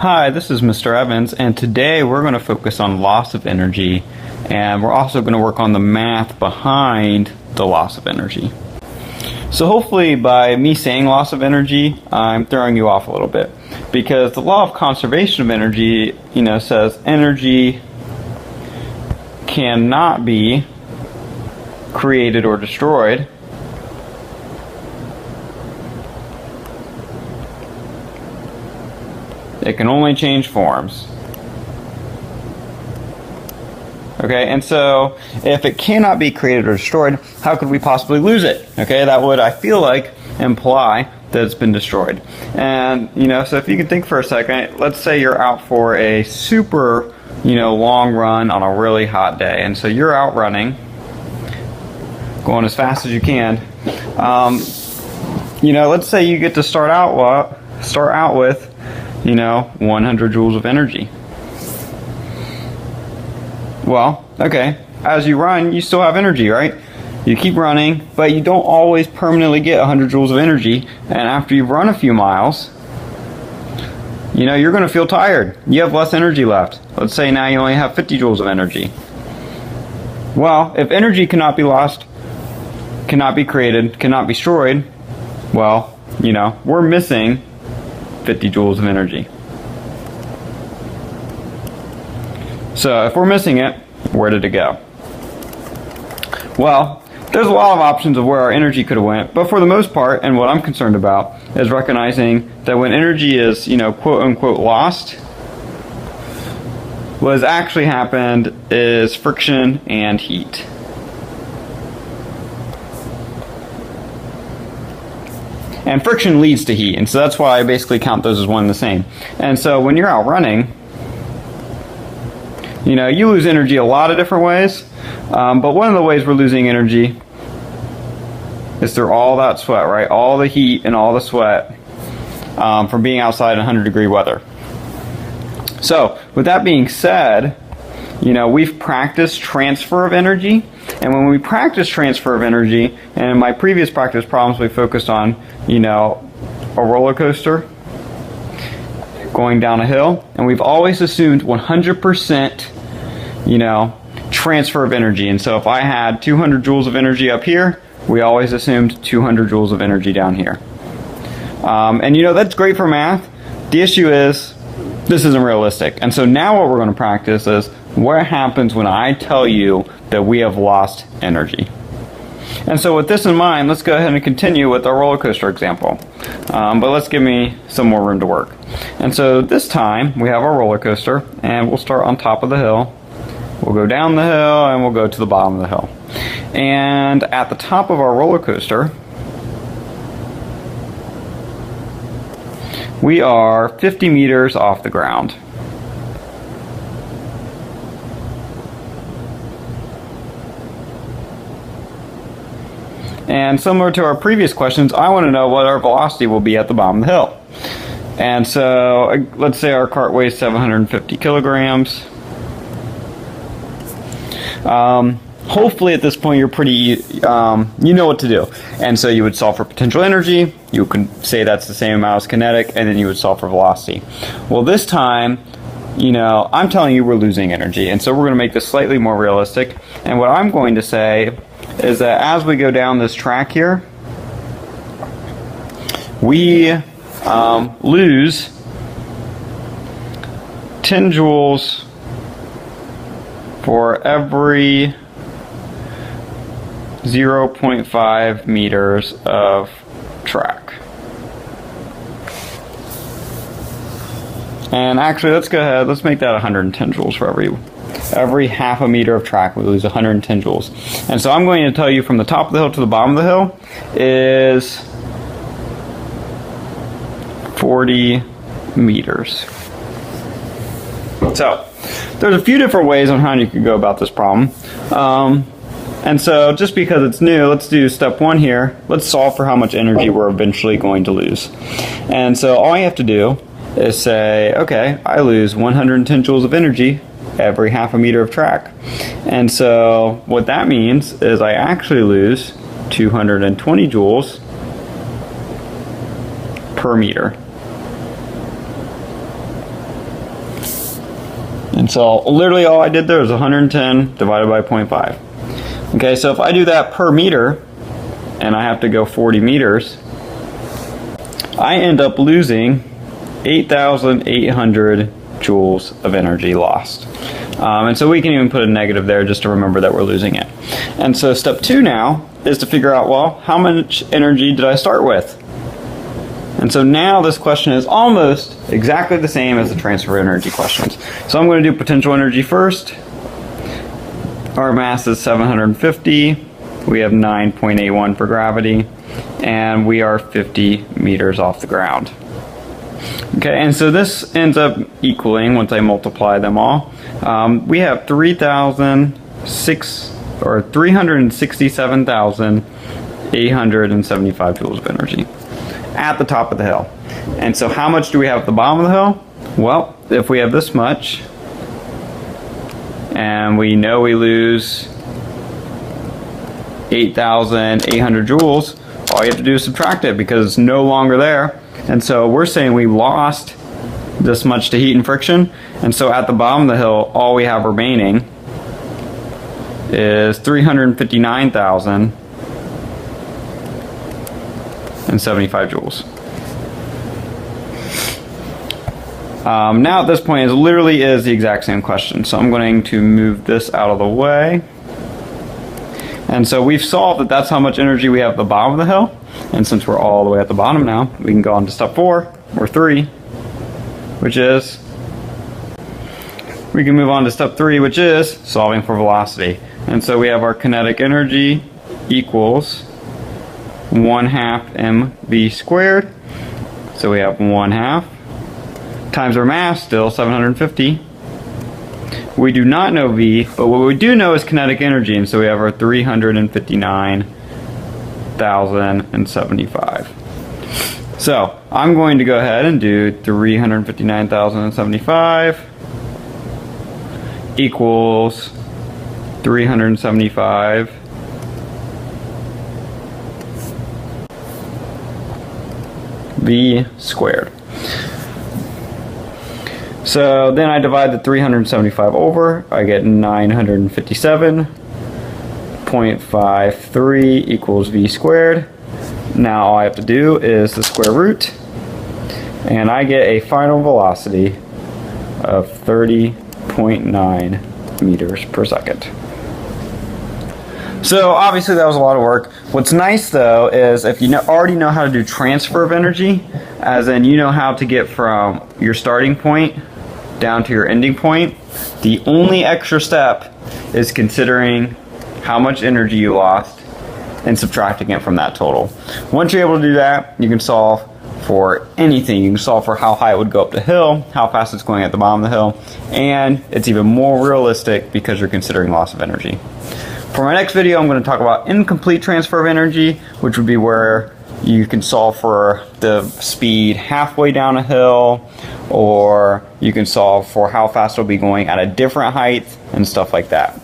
Hi, this is Mr. Evans, and today we're going to focus on loss of energy, and we're also going to work on the math behind the loss of energy. So hopefully by me saying loss of energy, I'm throwing you off a little bit, because the law of conservation of energy, says energy cannot be created or destroyed. It can only change forms. Okay, and so if it cannot be created or destroyed, how could we possibly lose it? Okay, that would, I feel like, imply that it's been destroyed. And, so if you can think for a second, let's say you're out for a super, long run on a really hot day. And so you're out running, going as fast as you can. Let's say you get to start out with 100 joules of energy. Well, okay, as you run, you still have energy, right? You keep running, but you don't always permanently get 100 joules of energy, and after you've run a few miles, you're going to feel tired. You have less energy left. Let's say now you only have 50 joules of energy. Well, if energy cannot be lost, cannot be created, cannot be destroyed, well, we're missing 50 joules of energy. So if we're missing it, where did it go? Well, there's a lot of options of where our energy could have went, but for the most part, and what I'm concerned about, is recognizing that when energy is, quote unquote lost, what has actually happened is friction and heat. And friction leads to heat, and so that's why I basically count those as one and the same. And so when you're out running, you lose energy a lot of different ways, but one of the ways we're losing energy is through all that sweat, right? All the heat and all the sweat from being outside in 100-degree weather. So with that being said, we've practiced transfer of energy, and when we practice transfer of energy, and in my previous practice problems we focused on, a roller coaster going down a hill, and we've always assumed 100% transfer of energy. And so if I had 200 joules of energy up here, we always assumed 200 joules of energy down here. And that's great for math. The issue is this isn't realistic. And so now what we're going to practice is what happens when I tell you that we have lost energy. And so with this in mind, let's go ahead and continue with our roller coaster example. But let's give me some more room to work. And so this time we have our roller coaster, and we'll start on top of the hill. We'll go down the hill, and we'll go to the bottom of the hill. And at the top of our roller coaster, we are 50 meters off the ground. And similar to our previous questions, I want to know what our velocity will be at the bottom of the hill. And so let's say our cart weighs 750 kilograms. Hopefully at this point you're pretty, you know what to do. And so you would solve for potential energy, you can say that's the same amount as kinetic, and then you would solve for velocity. Well, this time, I'm telling you we're losing energy, and so we're going to make this slightly more realistic. And what I'm going to say is that as we go down this track here, we lose 10 joules for every 0.5 meters of track. And actually, let's go ahead, let's make that 110 joules for every half a meter of track. We lose 110 joules. And so I'm going to tell you from the top of the hill to the bottom of the hill is 40 meters. So there's a few different ways on how you could go about this problem. And so just because it's new, let's do step one here. Let's solve for how much energy we're eventually going to lose. And so all I have to do is say, okay, I lose 110 joules of energy every half a meter of track. And so what that means is I actually lose 220 joules per meter. And so literally all I did there was 110 divided by 0.5. Okay, so if I do that per meter, and I have to go 40 meters, I end up losing 8,800 joules of energy lost. And so we can even put a negative there just to remember that we're losing it. And so step 2 now is to figure out, well, how much energy did I start with? And so now this question is almost exactly the same as the transfer energy questions. So I'm going to do potential energy first. Our mass is 750. We have 9.81 for gravity. And we are 50 meters off the ground. Okay, and so this ends up equaling, once I multiply them all, we have 367,875 joules of energy at the top of the hill. And so how much do we have at the bottom of the hill? Well, if we have this much, and we know we lose 8,800 joules, all you have to do is subtract it because it's no longer there. And so we're saying we lost this much to heat and friction. And so at the bottom of the hill, all we have remaining is 359,075 joules. Now at this point, it literally is the exact same question. So I'm going to move this out of the way. And so we've solved that that's how much energy we have at the bottom of the hill. And since we're all the way at the bottom now, we can go on to step 4, or 3, which is, we can move on to step 3, which is solving for velocity. And so we have our kinetic energy equals 1/2 mv squared. So we have 1/2 times our mass, still 750. We do not know V, but what we do know is kinetic energy, and so we have our 359,075. So I'm going to go ahead and do 359,075 equals 375 V squared. So then I divide the 375 over, I get 957.53 equals V squared. Now all I have to do is the square root, and I get a final velocity of 30.9 meters per second. So obviously that was a lot of work. What's nice though is if you already know how to do transfer of energy, as in you know how to get from your starting point down to your ending point, the only extra step is considering how much energy you lost and subtracting it from that total. Once you're able to do that, you can solve for anything. You can solve for how high it would go up the hill, how fast it's going at the bottom of the hill, and it's even more realistic because you're considering loss of energy. For my next video, I'm going to talk about incomplete transfer of energy, which would be where you can solve for the speed halfway down a hill, or you can solve for how fast it'll be going at a different height and stuff like that.